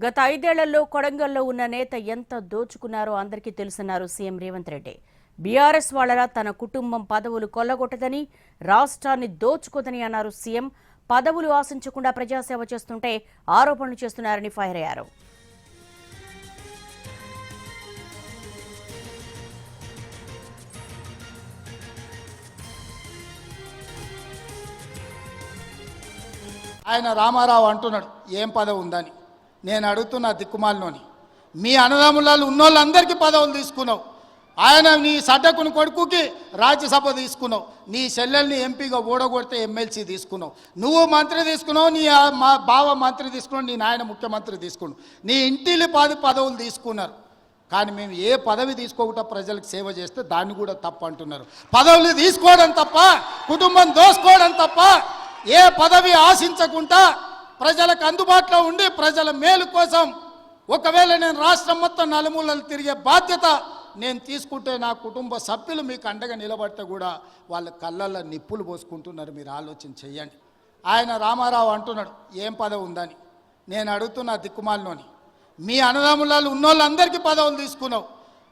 గత 5 ఏళ్లలో కొడంగల్లో ఉన్న నేత ఎంత దోచుకున్నారో అందరికీ తెలుసన్నారు సీఎం రేవంత్ రెడ్డి. బీఆర్ఎస్ వాళ్ళ తన కుటుంబం పదవులు కొల్లగొట్టదని, రాష్ట్రాన్ని దోచుకోదని అన్నారు సీఎం. పదవులు ఆశించకుండా ప్రజాసేవ చేస్తుంటే ఆరోపణలు చేస్తున్నారని ఫైర్ అయ్యారు. ఆయన రామారావు అంటున్నాడు ఏం పదవి ఉందని. నేను అడుగుతున్న దిక్కుమాలినోని, మీ అన్నదమ్ములలో ఉన్నోళ్ళందరికీ పదవులు తీసుకున్నావు. ఆయన నీ సడ్డకుని కొడుకుకి రాజ్యసభ తీసుకున్నావు, నీ చెల్లెల్ని ఎంపీగా ఓడగొడితే ఎమ్మెల్సీ తీసుకున్నావు, నువ్వు మంత్రి తీసుకున్నావు, నీ మా బావ మంత్రి తీసుకున్నావు, నీ నాయన ముఖ్యమంత్రి తీసుకున్నావు, నీ ఇంటిలి పదవులు తీసుకున్నారు. కానీ మేము ఏ పదవి తీసుకోకుండా ప్రజలకు సేవ చేస్తే దాన్ని కూడా తప్పు అంటున్నారు. పదవులు తీసుకోవడం తప్ప, కుటుంబం దోసుకోవడం తప్ప, ఏ పదవి ఆశించకుండా ప్రజలకు అందుబాటులో ఉండి ప్రజల మేలు కోసం ఒకవేళ నేను రాష్ట్రం మొత్తం నలుమూలలు తిరిగే బాధ్యత నేను తీసుకుంటే నా కుటుంబ సభ్యులు మీకు అండగా నిలబడితే కూడా వాళ్ళ కళ్ళల్లో నిప్పులు పోసుకుంటున్నారు. మీరు ఆలోచన చెయ్యండి. ఆయన రామారావు అంటున్నాడు ఏం పదవి ఉందని. నేను అడుగుతున్న దిక్కుమాలినోని, మీ అన్నదమ్ములలో ఉన్నోళ్ళందరికీ పదవులు తీసుకున్నావు.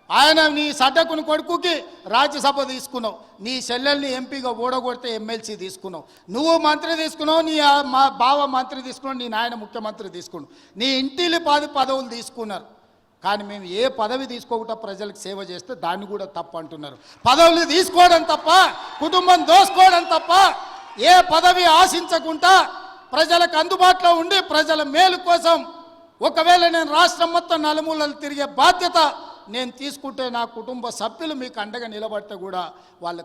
ఆయన నీ సడ్డకుని కొడుకుకి రాజ్యసభ తీసుకున్నావు, నీ చెల్లెల్ని ఎంపీగా ఓడగొడితే ఎమ్మెల్సీ తీసుకున్నావు, నువ్వు మంత్రి తీసుకున్నావు, నీ మా బావ మంత్రి తీసుకున్నావు, నీ నాయన ముఖ్యమంత్రి తీసుకున్నావు, నీ ఇంటిలి పదవులు తీసుకున్నారు. కానీ మేము ఏ పదవి తీసుకోకుండా ప్రజలకు సేవ చేస్తే దాన్ని కూడా తప్పు అంటున్నారు. పదవులు తీసుకోవడం తప్ప, కుటుంబం దోసుకోవడం తప్ప, ఏ పదవి ఆశించకుండా ప్రజలకు అందుబాటులో ఉండి ప్రజల మేలు కోసం ఒకవేళ నేను రాష్ట్రం మొత్తం నలుమూలలు తిరిగే బాధ్యత నేను తీసుకుంటే నా కుటుంబ సభ్యులు మీకు అండగా నిలబడితే కూడా వాళ్ళ